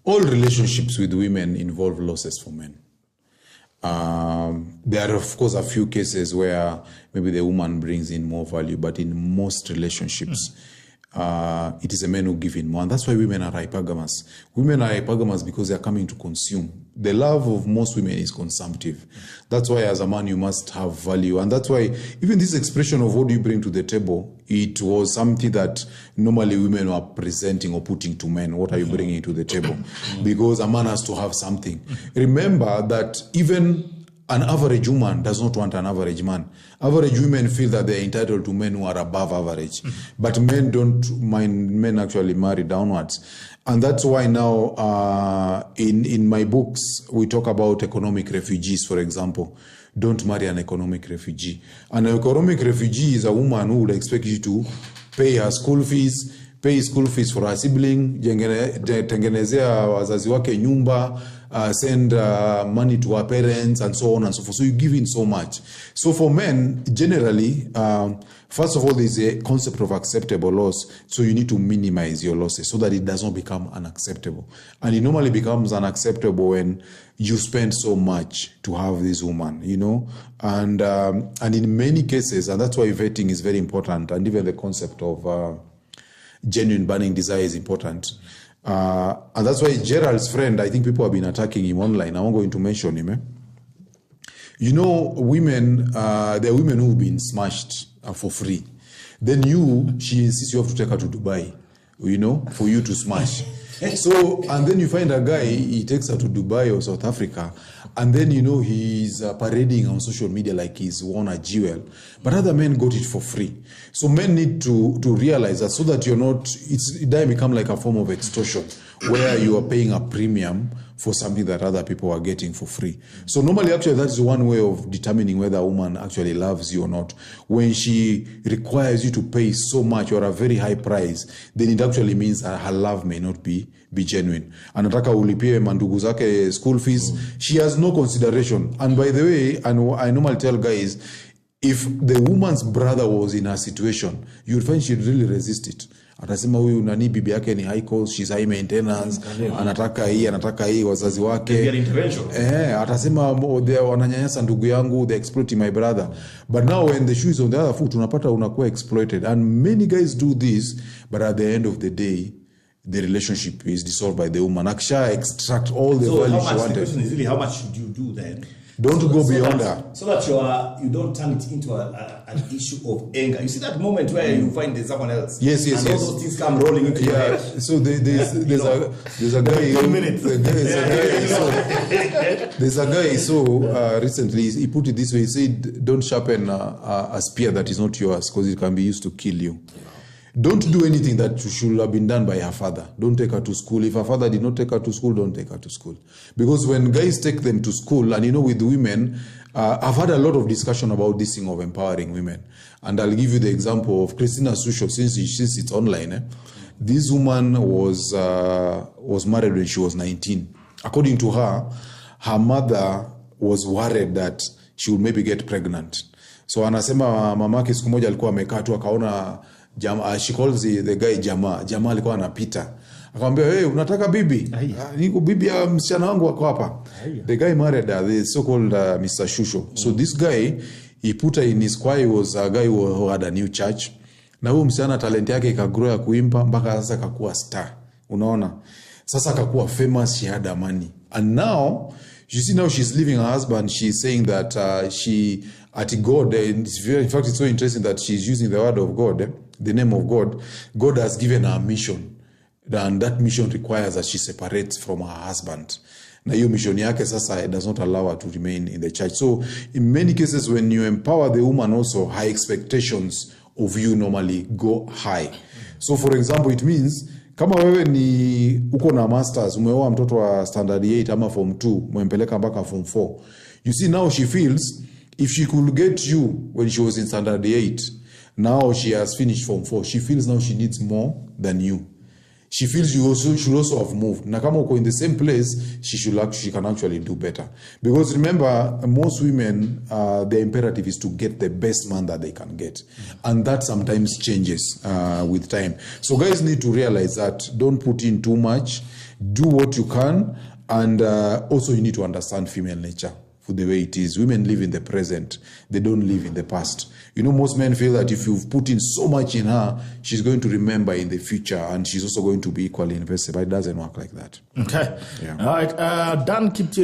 all relationships with women involve losses for men. There are, of course, a few cases where maybe the woman brings in more value, but in most relationships, it is a man who gives in more. And that's why women are hypergamous. Women are hypergamous because they are coming to consume. The love of most women is consumptive. That's why as a man, you must have value. And that's why even this expression of what do you bring to the table, it was something that normally women were presenting or putting to men. What are you bringing to the table? Because a man has to have something. Remember that even an average woman does not want an average man. Average women feel that they're entitled to men who are above average. But men don't mind men actually marry downwards. And that's why now in my books, we talk about economic refugees, for example. Don't marry an economic refugee. An economic refugee is a woman who would expect you to pay her school fees, pay school fees for her sibling, tengenezea wazazi wake nyumba, send money to her parents, and so on and so forth. So you give in so much. So for men, generally, first of all, there's a concept of acceptable loss. So you need to minimize your losses so that it does not become unacceptable. And it normally becomes unacceptable when you spend so much to have this woman, you know. And in many cases, and that's why vetting is very important, and even the concept of genuine burning desire is important. And that's why Gerald's friend, I think people have been attacking him online. I'm not going to mention him. You know, women, there are women who've been smashed for free. Then she insists you have to take her to Dubai, you know, for you to smash. So, and then you find a guy, he takes her to Dubai or South Africa, and then, you know, he's parading on social media like he's won a jewel. But other men got it for free. So men need to realize that so that you're not, it doesn't become like a form of extortion where you are paying a premium for something that other people are getting for free. So normally, actually, that is one way of determining whether a woman actually loves you or not. When she requires you to pay so much or a very high price, then it actually means her love may not be genuine. Anataka ulipie mandugu zake school fees. She has no consideration. And by the way, I normally tell guys, if the woman's brother was in her situation, you would find she'd really resist it. Atasema huyu nani bibi yake ni high cost, she's high maintenance, anataka hii wazazi wake. Atasema wananyanyasa ndugu yangu, they exploiting my brother. But now when the shoe is on the other foot, unapata unakuwa exploited. And many guys do this, but at the end of the day, the relationship is dissolved by the woman. Aksha extract all the value she wanted. The question is really, how much should you do then? Don't go beyond her. So that you don't turn it into an issue of anger. You see that moment where you find there's someone else. Yes. And all those things come rolling into your head. So there's a guy. There's a guy. So recently he put it this way. He said, "Don't sharpen a spear that is not yours, because it can be used to kill you." Don't do anything that should have been done by her father. Don't take her to school. If her father did not take her to school, don't take her to school. Because when guys take them to school, and you know, with women, I've had a lot of discussion about this thing of empowering women. And I'll give you the example of Christina Susho, since it's online. This woman was married when she was 19. According to her, her mother was worried that she would maybe get pregnant. So anasema mamake siku moja alikuwa amekaa tu akaona she calls the guy Jamaa alikuwa anapita. Akamwambia, "Hey, unataka bibi?" "Niko bibi ya msichana wangu wako hapa." The guy married the so-called Mr. Shusho. So this guy, he put her in his choir. He was a guy who had a new church. Na huyo msichana talent yake ikagrow ya kuimba mpaka sasa akakuwa star. Unaona? Sasa akakuwa famous, she had money. And now, you see, now she's leaving her husband. She's saying that she, at God, in fact, it's so interesting that she's using the word of God, the name of God. God has given her a mission. And that mission requires that she separates from her husband. Na hiyo mission yake sasa does not allow her to remain in the church. So in many cases, when you empower the woman also, her expectations of you normally go high. So for example, it means, kama wewe ni uko na masters, umeoa mtoto wa standard 8 ama form 2, umempeleka mpaka form 4. You see, now she feels, if she could get you when she was in standard 8, now she has finished form 4, she feels now she needs more than you. she feels you also should also have moved. Nakamoko in the same place, she can actually do better. Because remember, most women, their imperative is to get the best man that they can get. And that sometimes changes with time. So guys need to realize that don't put in too much, do what you can, and also you need to understand female nature for the way it is. Women live in the present, they don't live in the past. You know, most men feel that if you've put in so much in her, she's going to remember in the future, and she's also going to be equally invested, but it doesn't work like that. Okay. Yeah. All right. Dan, keep